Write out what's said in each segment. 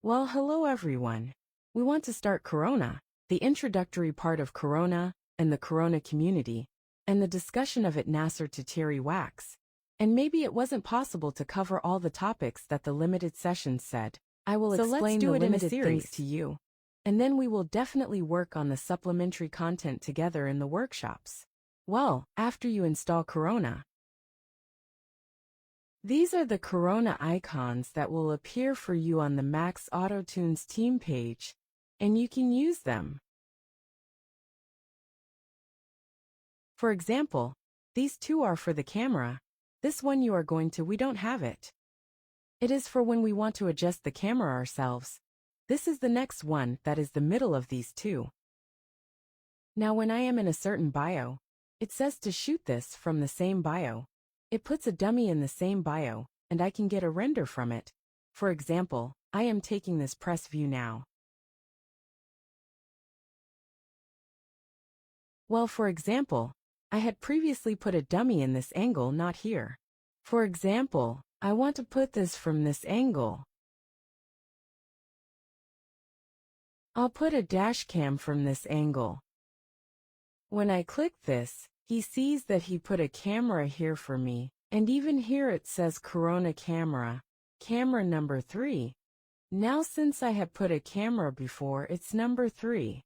Well, hello everyone. We want to start Corona, the introductory part of Corona and the Corona community, and the discussion of it Nasser to Terry Wax. And maybe it wasn't possible to cover all the topics that the limited sessions said. I will explain the limited things to you. And then we will definitely work on the supplementary content together in the workshops. Well, after you install Corona, these are the Corona icons that will appear for you on the Max AutoTunes team page, and you can use them. For example, these two are for the camera. This one we don't have it. It is for when we want to adjust the camera ourselves. This is the next one that is the middle of these two. Now when I am in a certain bio, it says to shoot this from the same bio. It puts a dummy in the same bio, and I can get a render from it. For example, I am taking this press view now. Well, for example, I had previously put a dummy in this angle, not here. For example, I want to put this from this angle. I'll put a dash cam from this angle. When I click this, he sees that he put a camera here for me, and even here it says Corona camera, camera number 3. Now since I have put a camera before, it's number 3.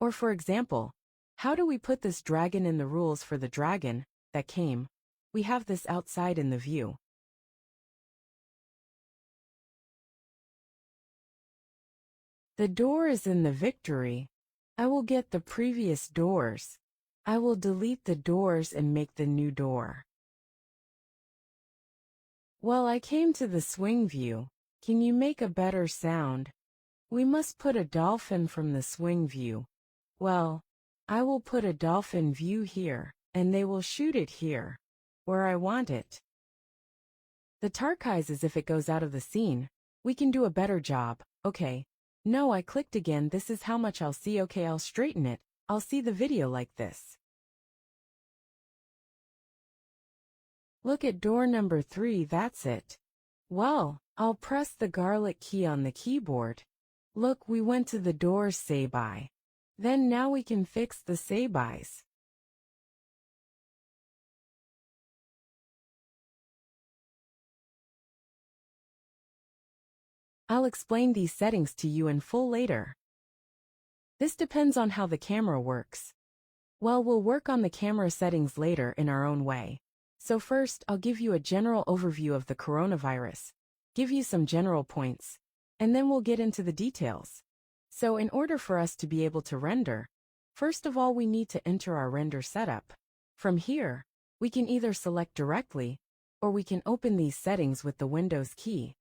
Or for example, how do we put this dragon in the rules for the dragon that came? We have this outside in the view. The door is in the victory. I will get the previous doors. I will delete the doors and make the new door. Well, I came to the swing view. Can you make a better sound? We must put a dolphin from the swing view. Well, I will put a dolphin view here, and they will shoot it here, where I want it. The Tarkais is if it goes out of the scene. We can do a better job. Okay. No, I clicked again. This is how much I'll see. Okay, I'll straighten it. I'll see the video like this. Look at door number 3, that's it. Well, I'll press the garlic key on the keyboard. Look, we went to the doors say-by. Then now we can fix the say-bys. I'll explain these settings to you in full later. This depends on how the camera works. Well, we'll work on the camera settings later in our own way. So first, I'll give you a general overview of the coronavirus, give you some general points, and then we'll get into the details. So in order for us to be able to render, first of all we need to enter our render setup. From here, we can either select directly, or we can open these settings with the Windows key.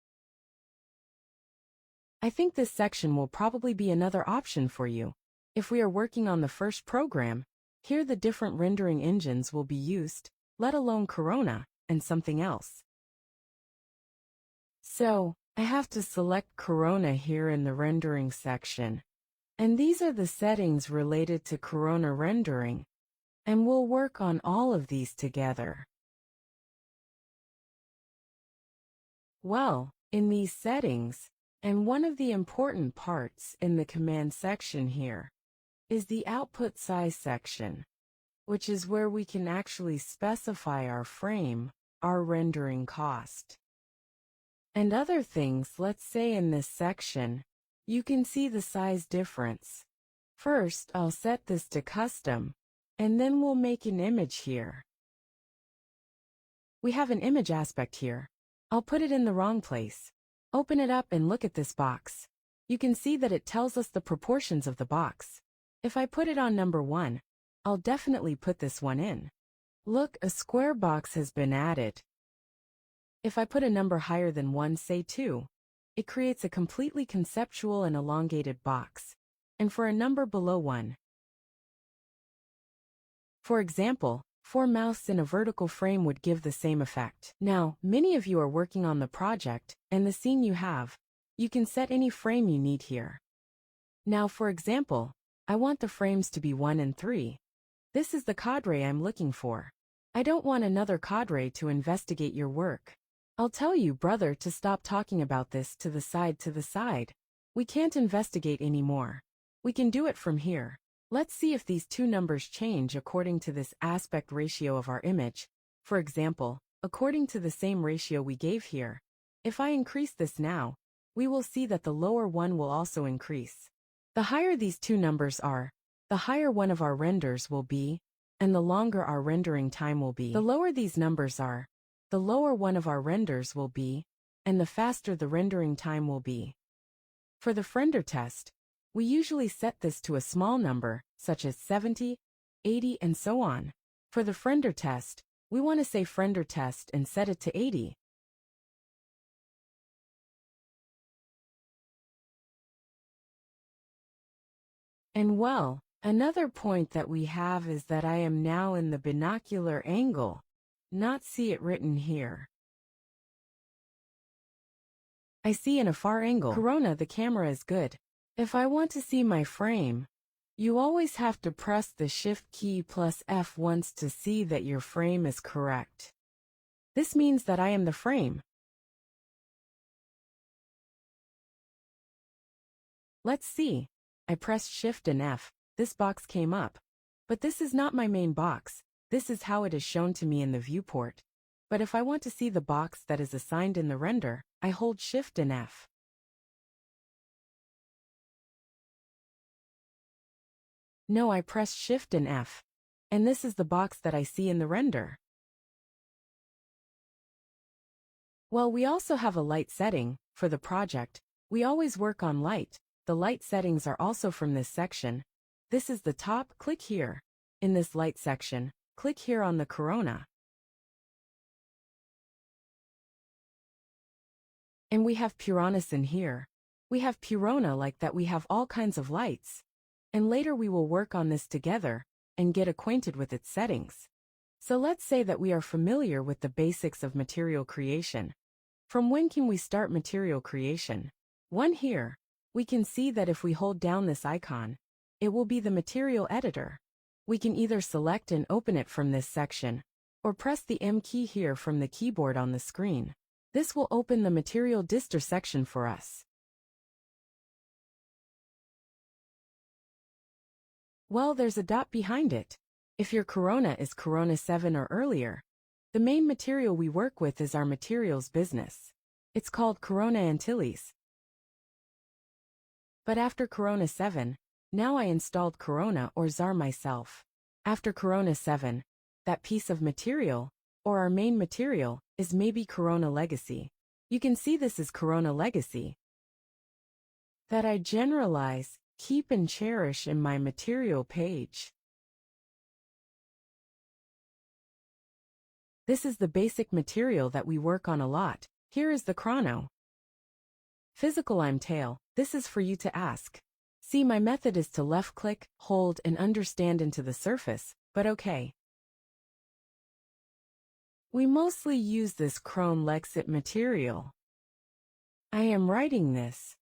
I think this section will probably be another option for you. If we are working on the first program, here the different rendering engines will be used, let alone Corona, and something else. So, I have to select Corona here in the rendering section. And these are the settings related to Corona rendering. And we'll work on all of these together. Well, in these settings, and one of the important parts in the command section here is the output size section, which is where we can actually specify our frame, our rendering cost, and other things. Let's say in this section, you can see the size difference. First, I'll set this to custom, and then we'll make an image here. We have an image aspect here. I'll put it in the wrong place. Open it up and look at this box. You can see that it tells us the proportions of the box. If I put it on number 1, I'll definitely put this one in. Look, a square box has been added. If I put a number higher than 1, say 2, it creates a completely conceptual and elongated box. And for a number below 1, for example, 4 mouths in a vertical frame would give the same effect. Now, many of you are working on the project, and the scene you have. You can set any frame you need here. Now, for example, I want the frames to be 1 and 3. This is the cadre I'm looking for. I don't want another cadre to investigate your work. I'll tell you, brother, to stop talking about this to the side. We can't investigate anymore. We can do it from here. Let's see if these two numbers change according to this aspect ratio of our image. For example, according to the same ratio we gave here. If I increase this now, we will see that the lower one will also increase. The higher these two numbers are, the higher one of our renders will be, and the longer our rendering time will be. The lower these numbers are, the lower one of our renders will be, and the faster the rendering time will be. For the render test, we usually set this to a small number, such as 70, 80, and so on. For the render test, we want to say render test and set it to 80. And well, another point that we have is that I am now in the binocular angle, not see it written here. I see in a far angle. Corona, the camera is good. If I want to see my frame, you always have to press the Shift key plus F once to see that your frame is correct. This means that I am the frame. Let's see. I pressed Shift and F, this box came up. But this is not my main box, this is how it is shown to me in the viewport. But if I want to see the box that is assigned in the render, I hold Shift and F. No, I press Shift and F. And this is the box that I see in the render. Well, we also have a light setting. For the project, we always work on light. The light settings are also from this section. This is the top, click here. In this light section, click here on the corona. And we have Puronis in here. We have Purona like that, we have all kinds of lights. And later we will work on this together and get acquainted with its settings. So let's say that we are familiar with the basics of material creation. From when can we start material creation? One here. We can see that if we hold down this icon, it will be the material editor. We can either select and open it from this section, or press the M key here from the keyboard on the screen. This will open the material dister section for us. Well, there's a dot behind it. If your corona is Corona 7 or earlier, the main material we work with is our materials business. It's called Corona Antilles. But after Corona 7, now I installed Corona or ZAR myself. After Corona 7, that piece of material, or our main material, is maybe Corona Legacy. You can see this is Corona Legacy that I generalize, keep and cherish in my material page. This is the basic material that we work on a lot. Here is the chrono. Physical I'm tail, this is for you to ask. See, my method is to left click, hold and understand into the surface, but okay. We mostly use this Chrome Lexit material. I am writing this.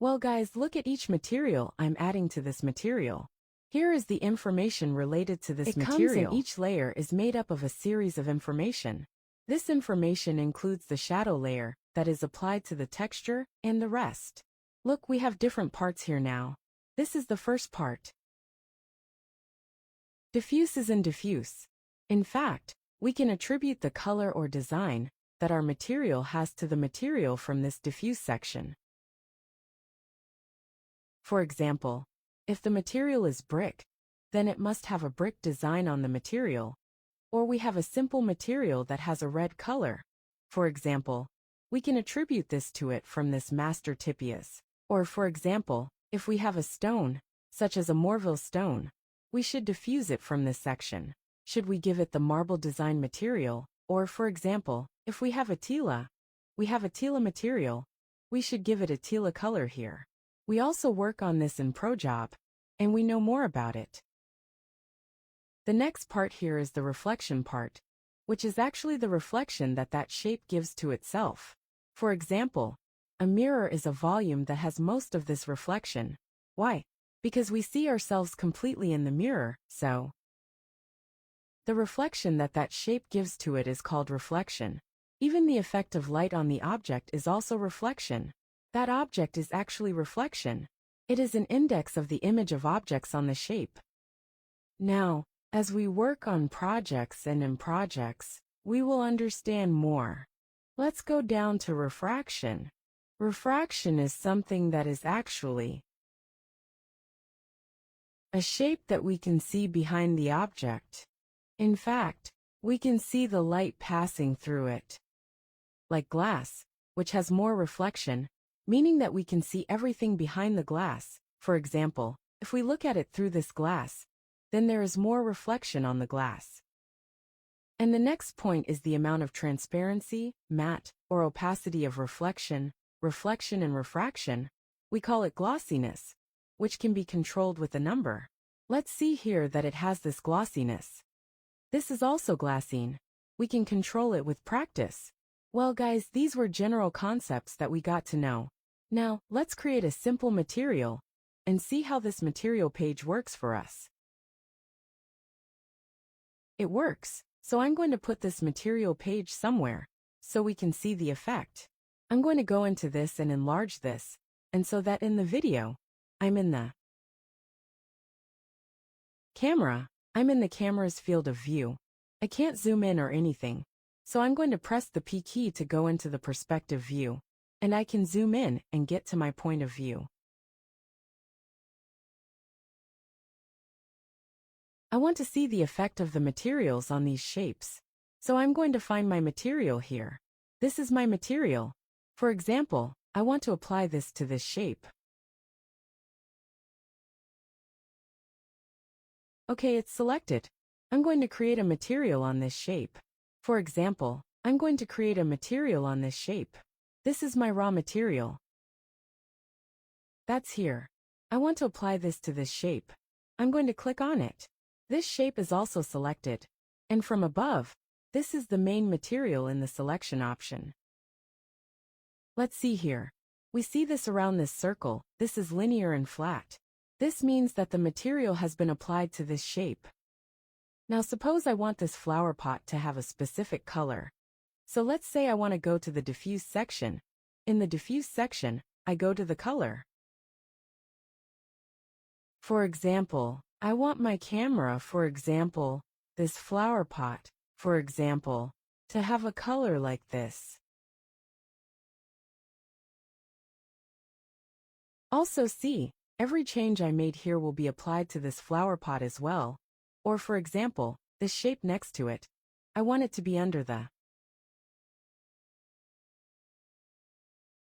Well guys, look at each material I'm adding to this material. Here is the information related to this material. Each layer is made up of a series of information. This information includes the shadow layer that is applied to the texture and the rest. Look, we have different parts here now. This is the first part. Diffuse is in diffuse. In fact, we can attribute the color or design that our material has to the material from this diffuse section. For example, if the material is brick, then it must have a brick design on the material. Or we have a simple material that has a red color. For example, we can attribute this to it from this master tipias. Or for example, if we have a stone, such as a Morville stone, we should diffuse it from this section. Should we give it the marble design material? Or for example, if we have a tila material, we should give it a tila color here. We also work on this in ProJob, and we know more about it. The next part here is the reflection part, which is actually the reflection that that shape gives to itself. For example, a mirror is a volume that has most of this reflection. Why? Because we see ourselves completely in the mirror, so The reflection that shape gives to it is called reflection. Even the effect of light on the object is also reflection. That object is actually reflection. It is an index of the image of objects on the shape. Now, as we work on projects and in projects, we will understand more. Let's go down to refraction. Refraction is something that is actually a shape that we can see behind the object. In fact, we can see the light passing through it. Like glass, which has more reflection, meaning that we can see everything behind the glass. For example, if we look at it through this glass, then there is more reflection on the glass. And the next point is the amount of transparency, matte, or opacity of reflection and refraction. We call it glossiness, which can be controlled with a number. Let's see here that it has this glossiness. This is also glassine. We can control it with practice. Well guys, these were general concepts that we got to know. Now, let's create a simple material and see how this material page works for us. It works, so I'm going to put this material page somewhere so we can see the effect. I'm going to go into this and enlarge this, and so that in the video, I'm in the camera. I'm in the camera's field of view. I can't zoom in or anything, so I'm going to press the P key to go into the perspective view, and I can zoom in and get to my point of view. I want to see the effect of the materials on these shapes, so I'm going to find my material here. This is my material. For example, I want to apply this to this shape. Okay, it's selected. I'm going to create a material on this shape. For example, I'm going to create a material on this shape. This is my raw material. That's here. I want to apply this to this shape. I'm going to click on it. This shape is also selected. And from above, this is the main material in the selection option. Let's see here. We see this around this circle. This is linear and flat. This means that the material has been applied to this shape. Now suppose I want this flower pot to have a specific color. So let's say I want to go to the diffuse section. In the diffuse section, I go to the color. For example, I want my camera, for example, this flower pot, for example, to have a color like this. Also see, every change I made here will be applied to this flower pot as well. Or for example, this shape next to it. I want it to be under the.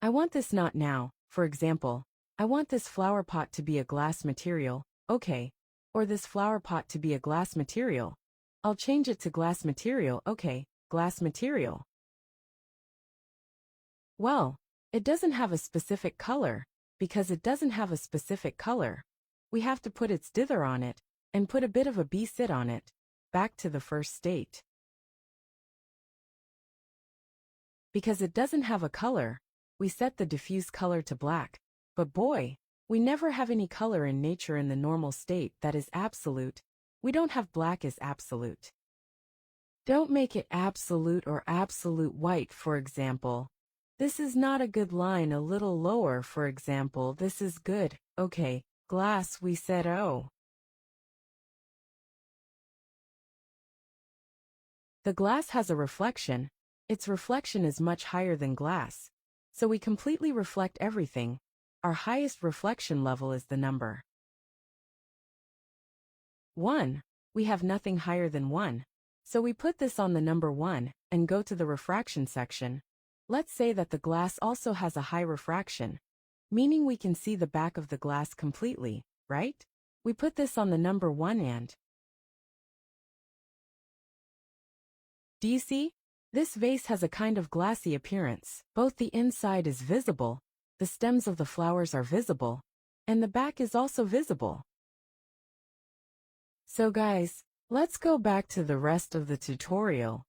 I want this not now, for example. I want this flower pot to be a glass material, okay. Or this flower pot to be a glass material. I'll change it to glass material, okay, glass material. Well, it doesn't have a specific color. Because it doesn't have a specific color, we have to put its dither on it, and put a bit of a B-sit on it, back to the first state. Because it doesn't have a color, we set the diffuse color to black, but boy, we never have any color in nature in the normal state that is absolute. We don't have black as absolute. Don't make it absolute or absolute white, for example. This is not a good line. A little lower, for example. This is good. Okay, glass, we said oh. The glass has a reflection. Its reflection is much higher than glass. So we completely reflect everything. Our highest reflection level is the number 1. We have nothing higher than 1. So we put this on the number 1 and go to the refraction section. Let's say that the glass also has a high refraction, meaning we can see the back of the glass completely, right? We put this on the number 1 and. Do you see? This vase has a kind of glassy appearance. Both the inside is visible, the stems of the flowers are visible, and the back is also visible. So guys, let's go back to the rest of the tutorial.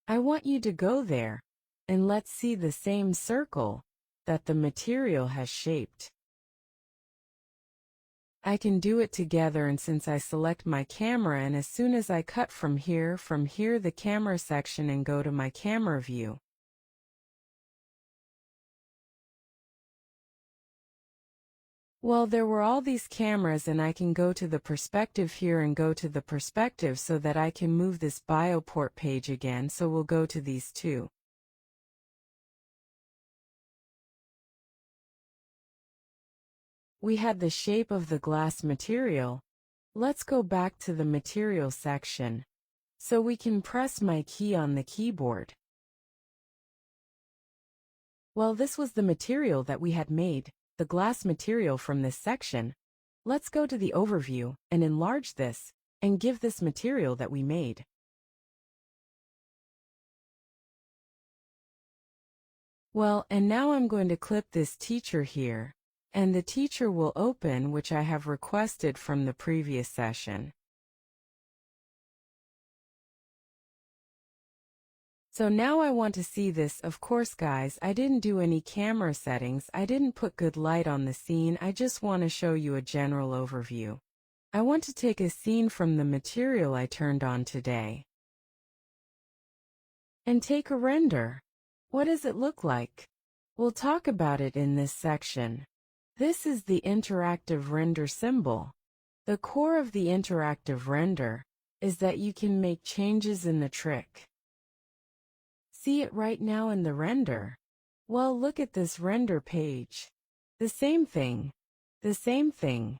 I want you to go there. And let's see the same circle that the material has shaped. I can do it together, and since I select my camera, and as soon as I cut from here the camera section and go to my camera view. Well, there were all these cameras, and I can go to the perspective here and go to the perspective so that I can move this bioport page again, so we'll go to these two. We had the shape of the glass material. Let's go back to the material section. So we can press my key on the keyboard. Well, this was the material that we had made, the glass material from this section. Let's go to the overview and enlarge this and give this material that we made. Well, and now I'm going to clip this teacher here, and the teacher will open, which I have requested from the previous session. So now I want to see this. Of course, guys, I didn't do any camera settings. I didn't put good light on the scene. I just want to show you a general overview. I want to take a scene from the material I turned on today and take a render. What does it look like? We'll talk about it in this section. This is the interactive render symbol. The core of the interactive render is that you can make changes in the trick. See it right now in the render. Well, look at this render page. The same thing. The same thing.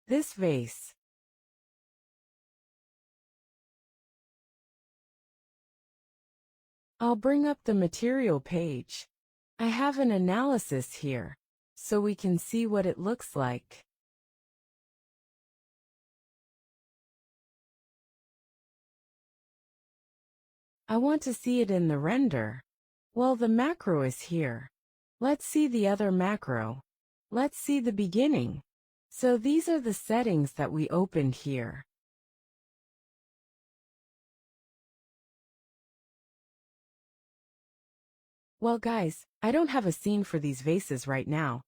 This vase. I'll bring up the material page. I have an analysis here, so we can see what it looks like. I want to see it in the render. Well, the macro is here. Let's see the other macro. Let's see the beginning. So these are the settings that we opened here. Well, guys, I don't have a scene for these vases right now,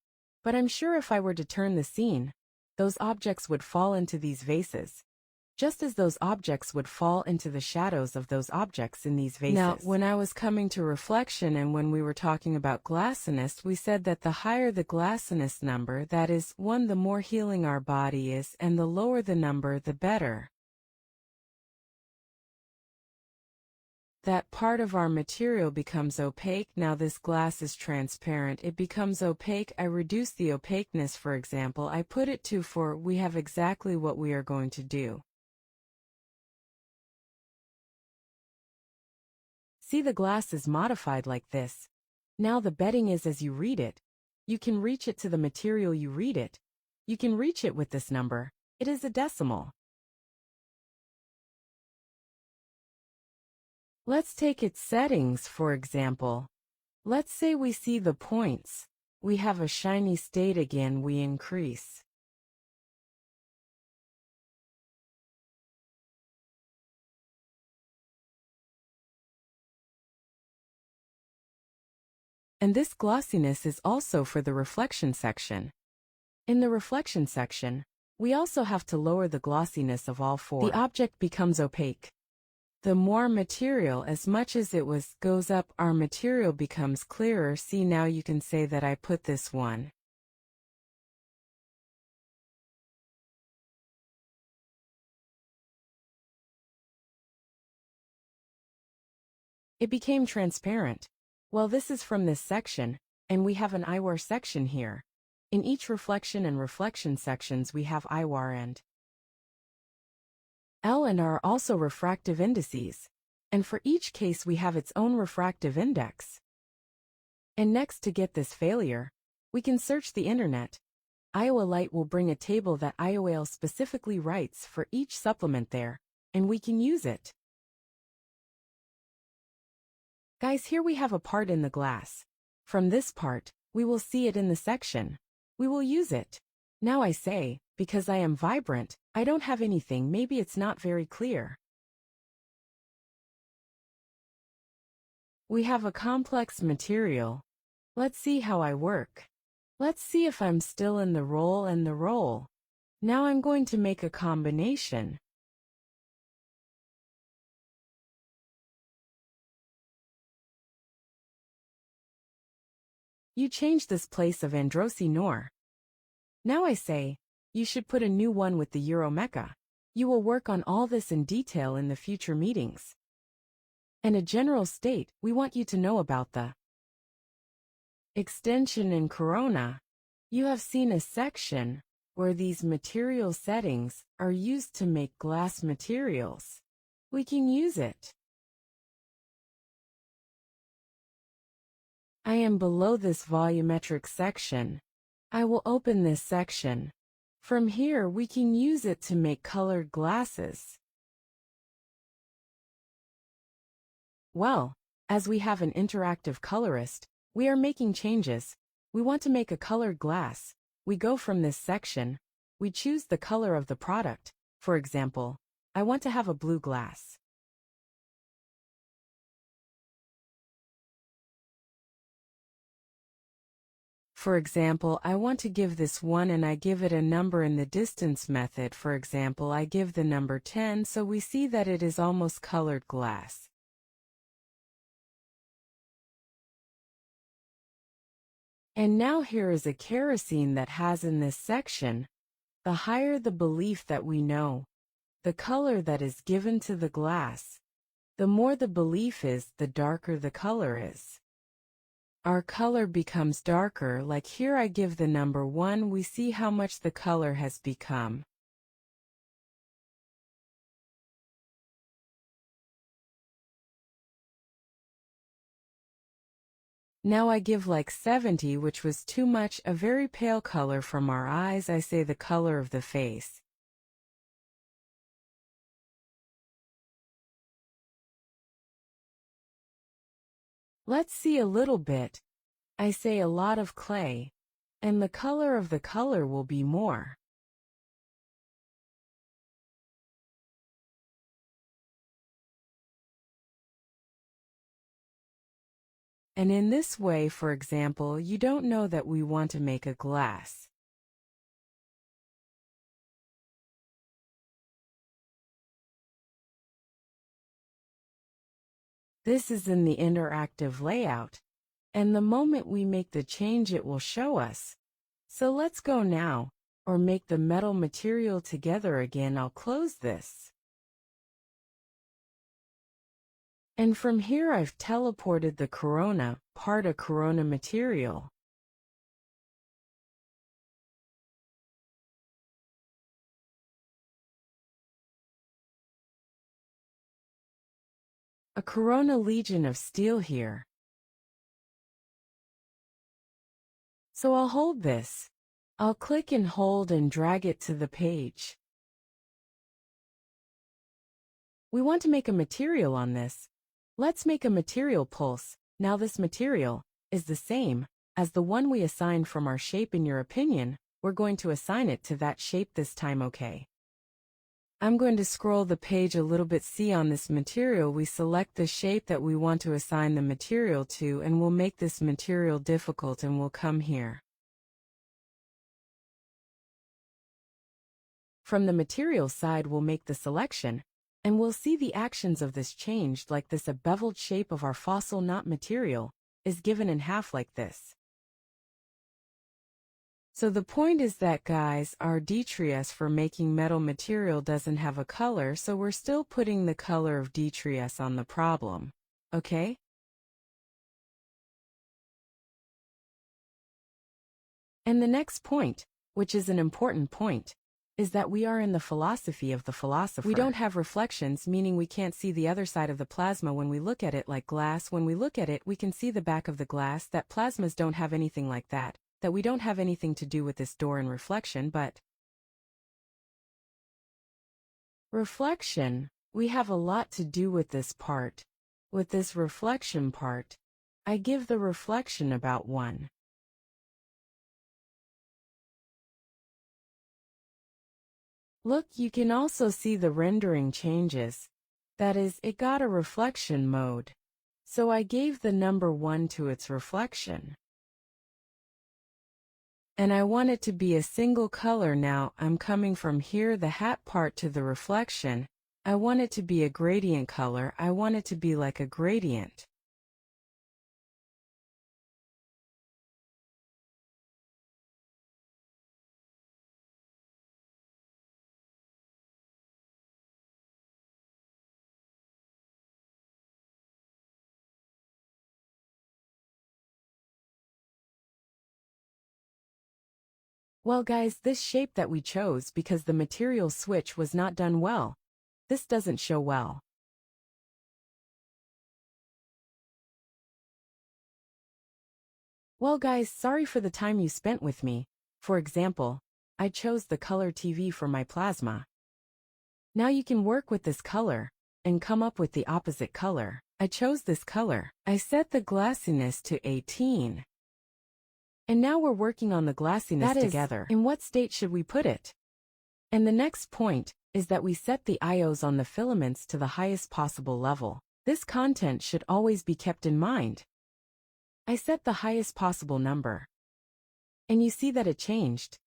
but I'm sure if I were to turn the scene, those objects would fall into these vases, just as those objects would fall into the shadows of those objects in these vases. Now, when I was coming to reflection and when we were talking about glassiness, we said that the higher the glassiness number, that is, 1, the more healing our body is, and the lower the number, the better. That part of our material becomes opaque. Now this glass is transparent. It becomes opaque. I reduce the opaqueness, for example. I put it to 4. We have exactly what we are going to do. See, the glass is modified like this. Now the bedding is as you read it. You can reach it to the material you read it. You can reach it with this number. It is a decimal. Let's take its settings, for example. Let's say we see the points. We have a shiny state again. We increase. And this glossiness is also for the reflection section. In the reflection section, we also have to lower the glossiness of all 4. The object becomes opaque. The more material, as much as it goes up, our material becomes clearer. See, now you can say that I put this 1. It became transparent. Well, this is from this section, and we have an eyewear section here. In each reflection and reflection sections we have eyewear and L and R are also refractive indices, and for each case we have its own refractive index. And next, to get this failure, we can search the internet. Iowa Light will bring a table that IOL specifically writes for each supplement there, and we can use it. Guys, here we have a part in the glass. From this part, we will see it in the section. We will use it. Now I say, because I am vibrant, I don't have anything. Maybe it's not very clear. We have a complex material. Let's see how I work. Let's see if I'm still in the roll and the roll. Now I'm going to make a combination. You change this place of Androsi Noor. Now I say, you should put a new one with the Euromecha. You will work on all this in detail in the future meetings. And a general state, we want you to know about the extension in Corona. You have seen a section where these material settings are used to make glass materials. We can use it. I am below this volumetric section. I will open this section. From here we can use it to make colored glasses. Well, as we have an interactive colorist, we are making changes. We want to make a colored glass. We go from this section. We choose the color of the product. For example, I want to have a blue glass. For example, I want to give this one and I give it a number in the distance method. For example, I give the number 10, so we see that it is almost colored glass. And now here is a kerosene that has in this section. The higher the belief that we know, the color that is given to the glass, the more the belief is, the darker the color is. Our color becomes darker, like here I give the number 1, we see how much the color has become. Now I give like 70, which was too much, a very pale color from our eyes. I say the color of the face. Let's see a little bit. I say a lot of clay, and the color of the color will be more. And in this way, for example, you don't know that we want to make a glass. This is in the interactive layout, and the moment we make the change it will show us. So let's go now, or make the metal material together again. I'll close this. And from here I've teleported the corona, part a corona material. A corona legion of steel here. So I'll hold this. I'll click and hold and drag it to the page. We want to make a material on this. Let's make a material pulse. Now this material is the same as the one we assigned from our shape. In your opinion, we're going to assign it to that shape this time, okay? I'm going to scroll the page a little bit. See, on this material we select the shape that we want to assign the material to, and we'll make this material difficult and we'll come here. From the material side we'll make the selection, and we'll see the actions of this changed like this. A beveled shape of our fossil knot material is given in half like this. So the point is that, guys, our DTRS for making metal material doesn't have a color, so we're still putting the color of DTRS on the problem. Okay? And the next point, which is an important point, is that we are in the philosophy of the philosopher. We don't have reflections, meaning we can't see the other side of the plasma when we look at it like glass. When we look at it, we can see the back of the glass. That plasmas don't have anything like that. That we don't have anything to do with this door and reflection, but reflection, we have a lot to do with this part. With this reflection part, I give the reflection about 1. Look, you can also see the rendering changes. That is, it got a reflection mode. So I gave the number 1 to its reflection. And I want it to be a single color. Now I'm coming from here, the hat part, to the reflection. I want it to be a gradient color. I want it to be like a gradient. Well guys, this shape that we chose because the material switch was not done well. This doesn't show well. Well guys, sorry for the time you spent with me. For example, I chose the color TV for my plasma. Now you can work with this color and come up with the opposite color. I chose this color. I set the glassiness to 18. And now we're working on the glassiness together. In what state should we put it? And the next point is that we set the IOs on the filaments to the highest possible level. This content should always be kept in mind. I set the highest possible number. And you see that it changed.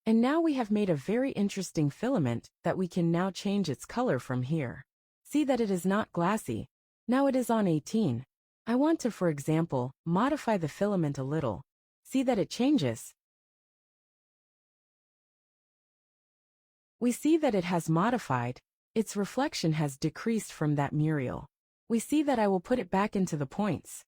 And now we have made a very interesting filament that we can now change its color from here. See that it is not glassy. Now it is on 18. I want to, for example, modify the filament a little. See that it changes. We see that it has modified. Its reflection has decreased from that Muriel. We see that I will put it back into the points.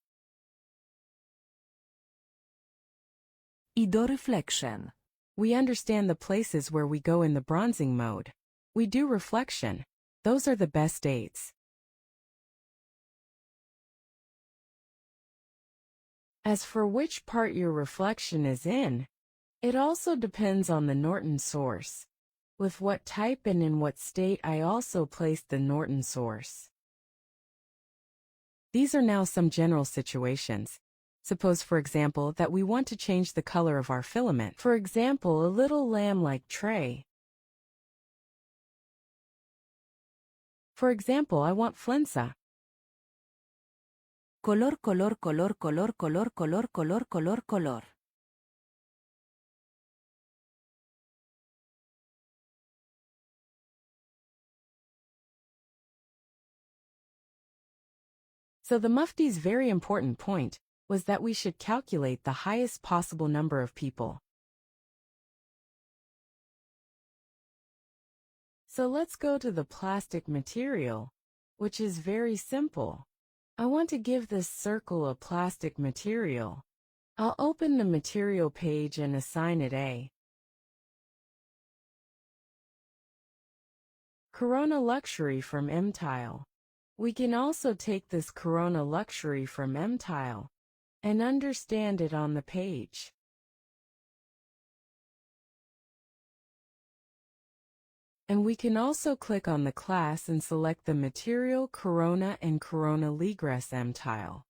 I do reflection. We understand the places where we go in the bronzing mode. We do reflection. Those are the best states. As for which part your reflection is in, it also depends on the Norton source. With what type and in what state I also placed the Norton source. These are now some general situations. Suppose, for example, that we want to change the color of our filament. For example, a little lamb-like tray. For example, I want Flensa. Color, color, color, color, color, color, color, color, color. So the Mufti's very important point was that we should calculate the highest possible number of people. So let's go to the plastic material, which is very simple. I want to give this circle a plastic material. I'll open the material page and assign it A. Corona Luxury from M-Tile. We can also take this Corona Luxury from M-Tile and understand it on the page. And we can also click on the class and select the material Corona and Corona Ligress M-Tile.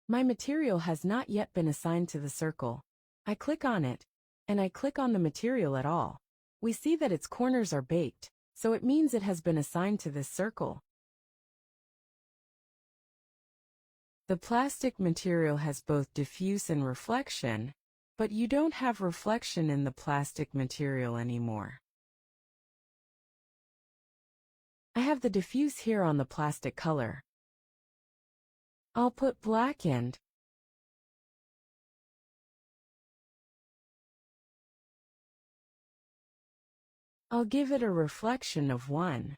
My material has not yet been assigned to the circle. I click on it, and I click on the material at all. We see that its corners are baked, so it means it has been assigned to this circle. The plastic material has both diffuse and reflection, but you don't have reflection in the plastic material anymore. I have the diffuse here on the plastic color. I'll put blackened. I'll give it a reflection of 1.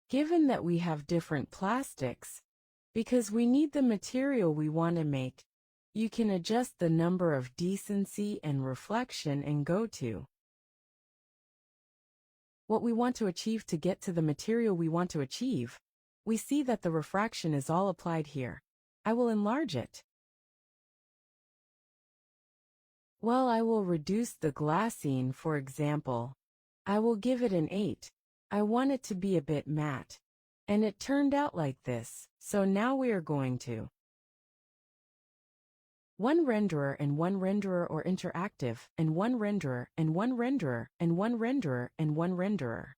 Given that we have different plastics, because we need the material we want to make, you can adjust the number of decency and reflection and go to what we want to achieve to get to the material we want to achieve. We see that the refraction is all applied here. I will enlarge it. Well, I will reduce the glassine, for example. I will give it an 8. I want it to be a bit matte. And it turned out like this, so now we are going to one renderer and one renderer or interactive, and one renderer and one renderer and one renderer and one renderer.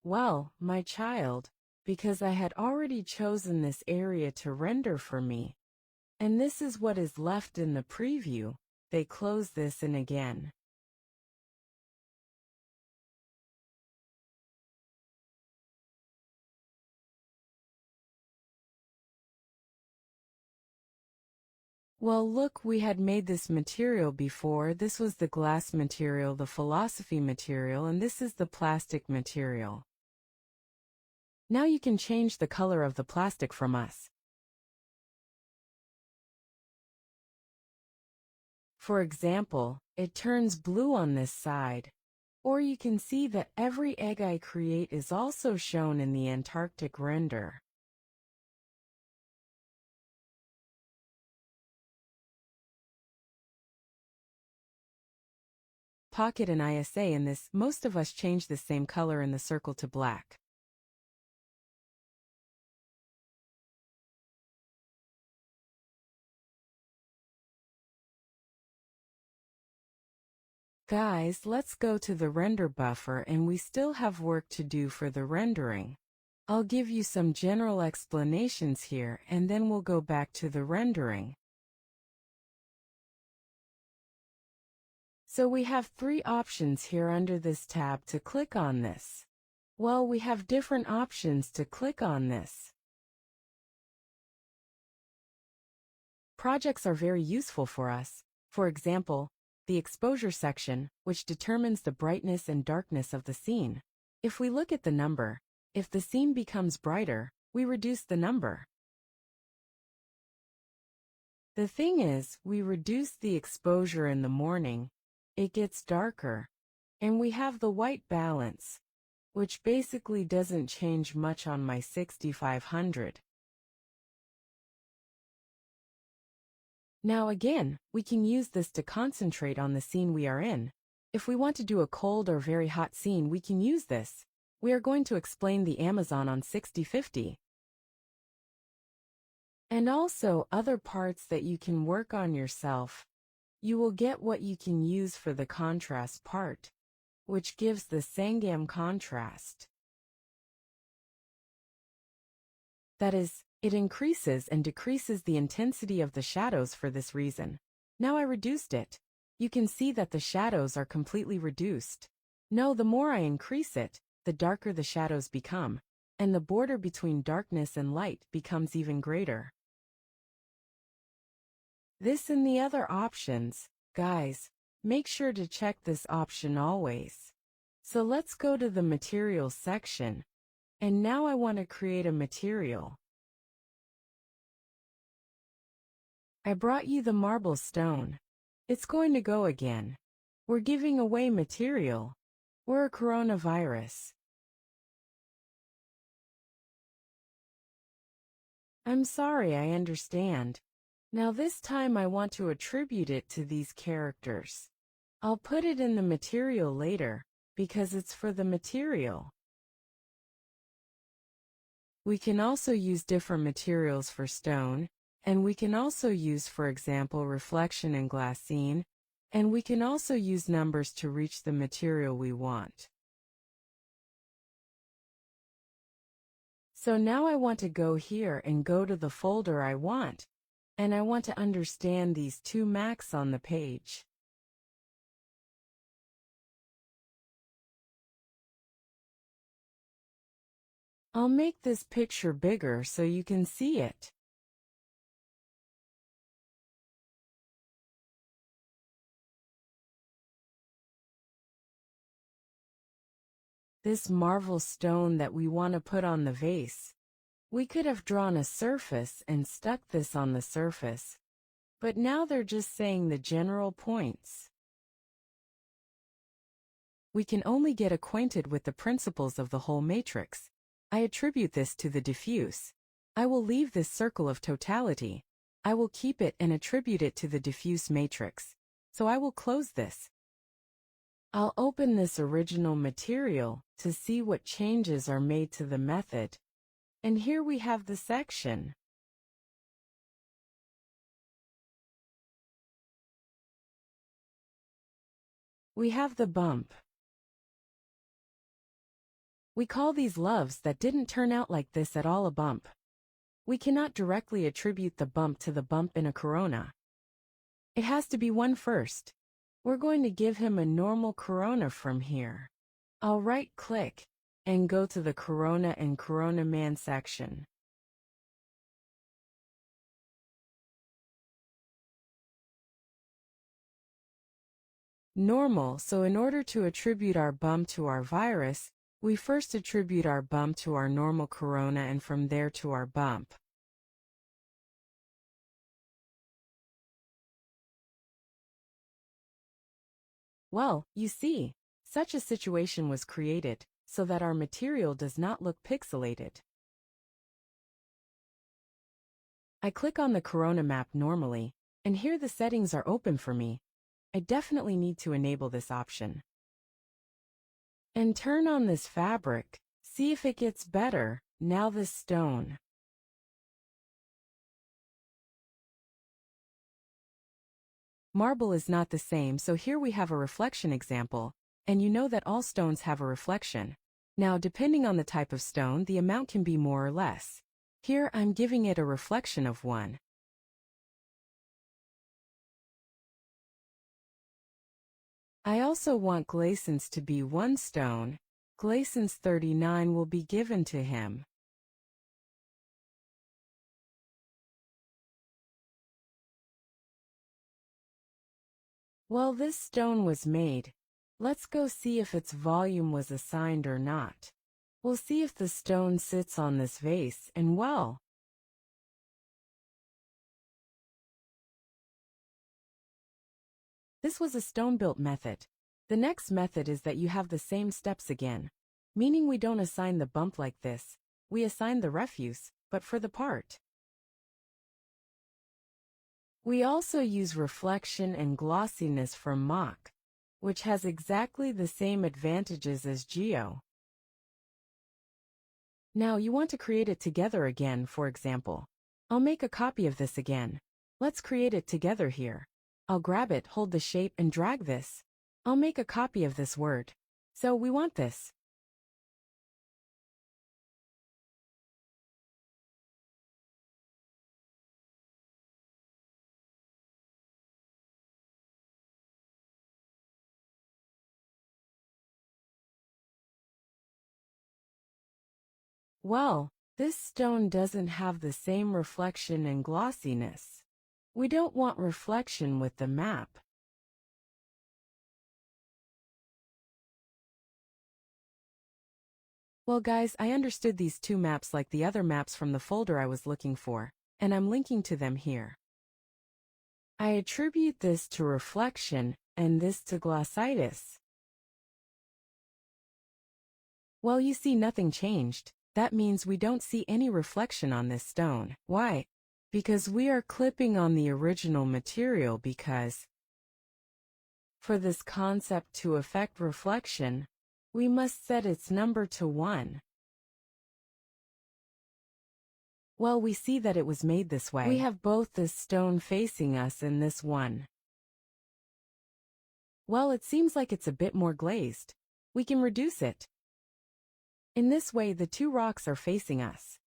Well, my child, because I had already chosen this area to render for me, and this is what is left in the preview, they close this in again. Well, look, we had made this material before. This was the glass material, the philosophy material, and this is the plastic material. Now you can change the color of the plastic from us. For example, it turns blue on this side. Or you can see that every egg I create is also shown in the Antarctic render. Pocket and ISA in this, most of us change the same color in the circle to black. Guys, let's go to the render buffer, and we still have work to do for the rendering. I'll give you some general explanations here, and then we'll go back to the rendering. So we have three options here under this tab to click on this. Well, we have different options to click on this. Projects are very useful for us. For example, the exposure section, which determines the brightness and darkness of the scene. If we look at the number, if the scene becomes brighter, we reduce the number. The thing is, we reduce the exposure in the morning, it gets darker, and we have the white balance, which basically doesn't change much on my 6500. Now again, we can use this to concentrate on the scene we are in. If we want to do a cold or very hot scene, we can use this. We are going to explain the Amazon on 6050. And also other parts that you can work on yourself. You will get what you can use for the contrast part, which gives the Sangam contrast. That is, it increases and decreases the intensity of the shadows for this reason. Now I reduced it. You can see that the shadows are completely reduced. No, the more I increase it, the darker the shadows become, and the border between darkness and light becomes even greater. This and the other options, guys, make sure to check this option always. So let's go to the materials section. And now I want to create a material. I brought you the marble stone. It's going to go again. We're giving away material. We're a coronavirus. I'm sorry, I understand. Now this time I want to attribute it to these characters. I'll put it in the material later, because it's for the material. We can also use different materials for stone, and we can also use, for example, reflection and glassine, and we can also use numbers to reach the material we want. So now I want to go here and go to the folder I want. And I want to understand these two Macs on the page. I'll make this picture bigger so you can see it. This marble stone that we want to put on the vase. We could have drawn a surface and stuck this on the surface. But now they're just saying the general points. We can only get acquainted with the principles of the whole matrix. I attribute this to the diffuse. I will leave this circle of totality. I will keep it and attribute it to the diffuse matrix. So I will close this. I'll open this original material to see what changes are made to the method. And here we have the section. We have the bump. We call these loves that didn't turn out like this at all a bump. We cannot directly attribute the bump to the bump in a corona. It has to be one first. We're going to give him a normal corona from here. I'll right-click and go to the Corona and Corona Man section. Normal, so in order to attribute our bump to our virus, we first attribute our bump to our normal corona and from there to our bump. Well, you see, such a situation was created so that our material does not look pixelated. I click on the corona map normally, and here the settings are open for me. I definitely need to enable this option. And turn on this fabric, see if it gets better, now this stone. Marble is not the same, so here we have a reflection example, and you know that all stones have a reflection. Now depending on the type of stone, the amount can be more or less. Here I'm giving it a reflection of 1. I also want glaissance to be 1 stone. Glaissance 39 will be given to him. Well, this stone was made. Let's go see if its volume was assigned or not. We'll see if the stone sits on this vase, and well, this was a stone-built method. The next method is that you have the same steps again, meaning we don't assign the bump like this. We assign the refuse, but for the part. We also use reflection and glossiness from mock, which has exactly the same advantages as geo. Now you want to create it together again, for example. I'll make a copy of this again. Let's create it together here. I'll grab it, hold the shape, and drag this. I'll make a copy of this word. So we want this. Well, this stone doesn't have the same reflection and glossiness. We don't want reflection with the map. Well guys, I understood these two maps like the other maps from the folder I was looking for, and I'm linking to them here. I attribute this to reflection, and this to glossitis. Well, you see nothing changed. That means we don't see any reflection on this stone. Why? Because we are clipping on the original material because for this concept to affect reflection, we must set its number to 1. Well, we see that it was made this way. We have both this stone facing us and this one. Well, it seems like it's a bit more glazed. We can reduce it. In this way, the two rocks are facing us.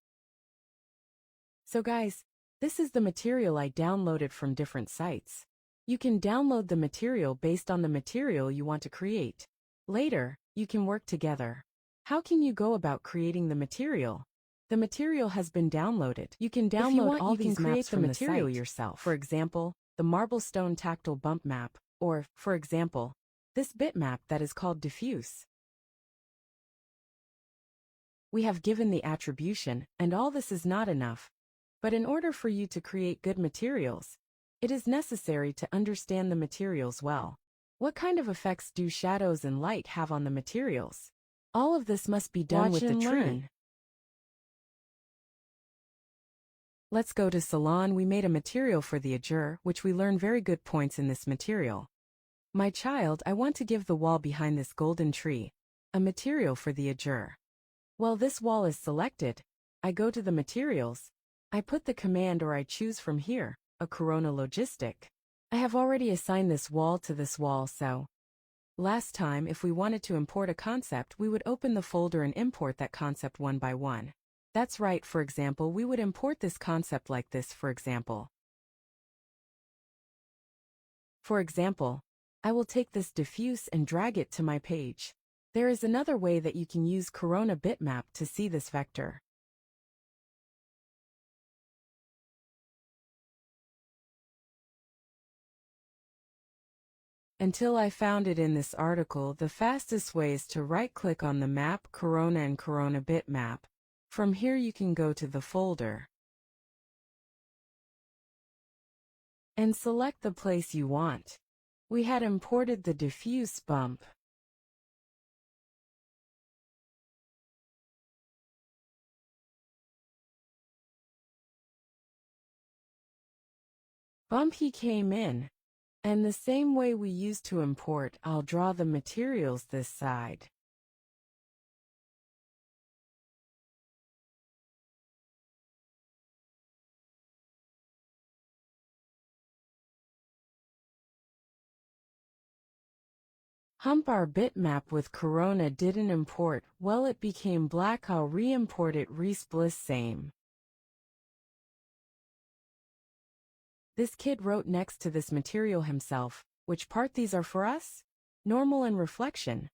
So guys, this is the material I downloaded from different sites. You can download the material based on the material you want to create. Later, you can work together. How can you go about creating the material? The material has been downloaded. You can download all these maps from the material yourself. For example, the marble stone tactile bump map, or, for example, this bitmap that is called diffuse. We have given the attribution, and all this is not enough. But in order for you to create good materials, it is necessary to understand the materials well. What kind of effects do shadows and light have on the materials? All of this must be done with the tree. Let's go to Salon. We made a material for the azure, which we learn very good points in this material. My child, I want to give the wall behind this golden tree a material for the azure. Well, this wall is selected. I go to the materials. I put the command or I choose from here, a Corona logistic. I have already assigned this wall to this wall, so Last time, if we wanted to import a concept, we would open the folder and import that concept one by one. That's right, for example, we would import this concept like this, for example. For example, I will take this diffuse and drag it to my page. There is another way that you can use Corona bitmap to see this vector. Until I found it in this article, the fastest way is to right-click on the map Corona and Corona bitmap. From here you can go to the folder and select the place you want. We had imported the diffuse bump. Bump he came in. And the same way we used to import, I'll draw the materials this side. Hump our bitmap with Corona didn't import, well it became black, I'll re-import it re-splice same. This kid wrote next to this material himself, which part these are for us? Normal and reflection.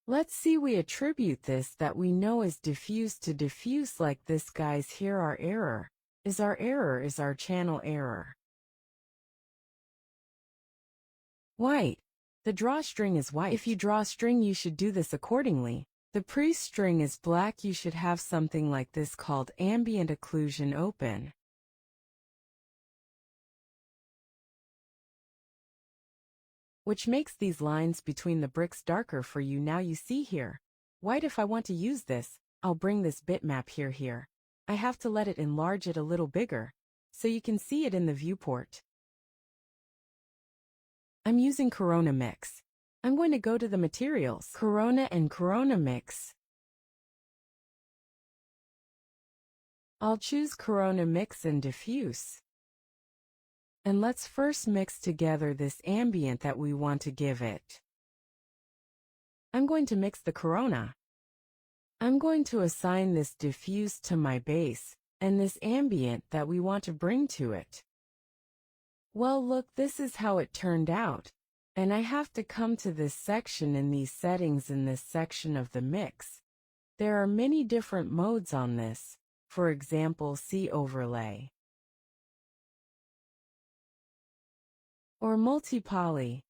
Let's see, we attribute this that we know is diffuse to diffuse like this, guys. Here our error is our channel error. White. The drawstring is white. If you draw string, you should do this accordingly. The pre-string is black, you should have something like this called ambient occlusion open. Which makes these lines between the bricks darker for you. Now you see here. White, if I want to use this, I'll bring this bitmap here. I have to let it enlarge it a little bigger, so you can see it in the viewport. I'm using Corona Mix. I'm going to go to the materials, Corona and Corona Mix. I'll choose Corona Mix and Diffuse. And let's first mix together this ambient that we want to give it. I'm going to mix the Corona. I'm going to assign this diffuse to my base, and this ambient that we want to bring to it. Well, look, this is how it turned out. And I have to come to this section in these settings in this section of the mix. There are many different modes on this. For example, see overlay. Or multi-poly,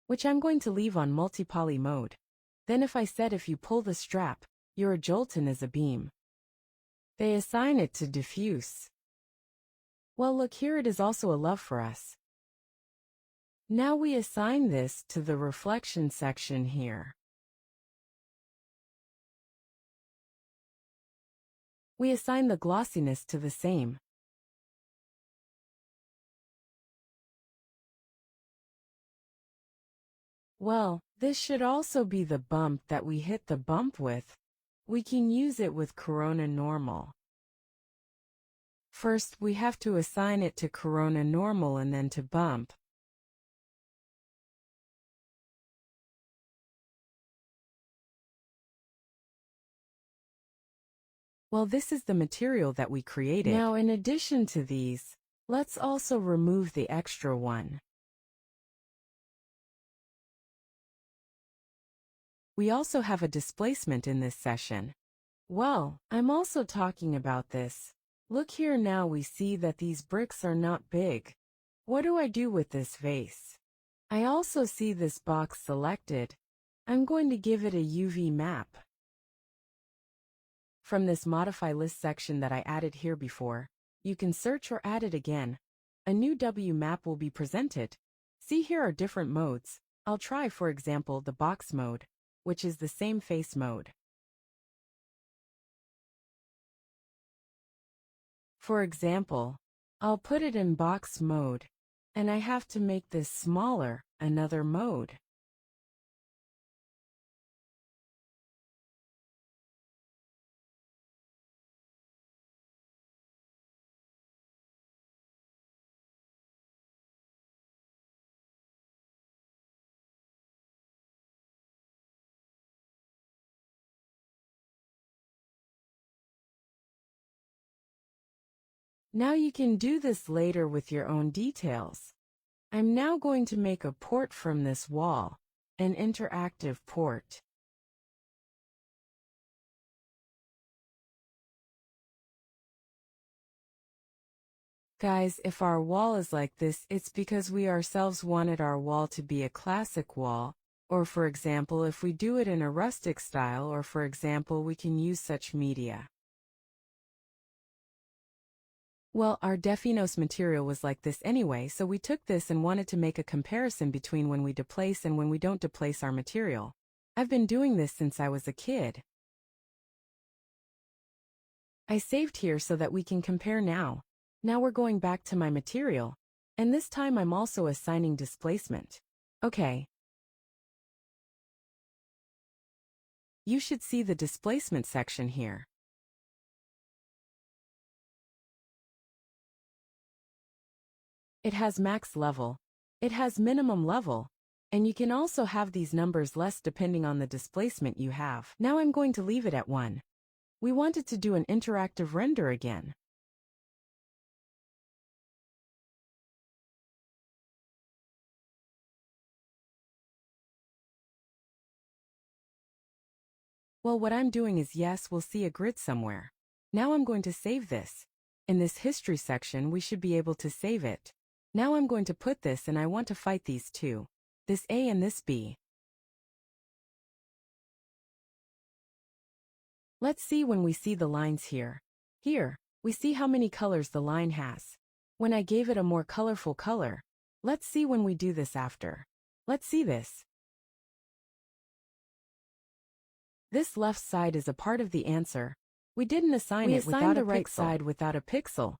which I'm going to leave on multi-poly mode. Then if you pull the strap, your gelatin is a beam. They assign it to diffuse. Well, look, here it is also a love for us. Now we assign this to the reflection section here. We assign the glossiness to the same. Well, this should also be the bump that we hit the bump with. We can use it with Corona Normal. First, we have to assign it to Corona Normal and then to bump. Well, this is the material that we created. Now, in addition to these, let's also remove the extra one. We also have a displacement in this session. Well, I'm also talking about this. Look here, now we see that these bricks are not big. What do I do with this vase? I also see this box selected. I'm going to give it a UV map. From this modify list section that I added here before, you can search or add it again. A new W map will be presented. See, here are different modes. I'll try, for example, the box mode, which is the same face mode. For example, I'll put it in box mode, and I have to make this smaller, another mode. Now you can do this later with your own details. I'm now going to make a port from this wall, an interactive port. Guys, if our wall is like this, it's because we ourselves wanted our wall to be a classic wall, or for example, if we do it in a rustic style, or for example, we can use such media. Well, our Definos material was like this anyway, so we took this and wanted to make a comparison between when we deplace and when we don't deplace our material. I've been doing this since I was a kid. I saved here so that we can compare now. Now we're going back to my material, and this time I'm also assigning displacement. Okay. You should see the displacement section here. It has max level. It has minimum level. And you can also have these numbers less depending on the displacement you have. Now I'm going to leave it at 1. We wanted to do an interactive render again. Well, what I'm doing is yes, we'll see a grid somewhere. Now I'm going to save this. In this history section, we should be able to save it. Now I'm going to put this and I want to fight these two. This A and this B. Let's see when we see the lines here. Here, we see how many colors the line has. When I gave it a more colorful color. Let's see when we do this after. Let's see this. This left side is a part of the answer. We didn't assign it without the right side without a pixel.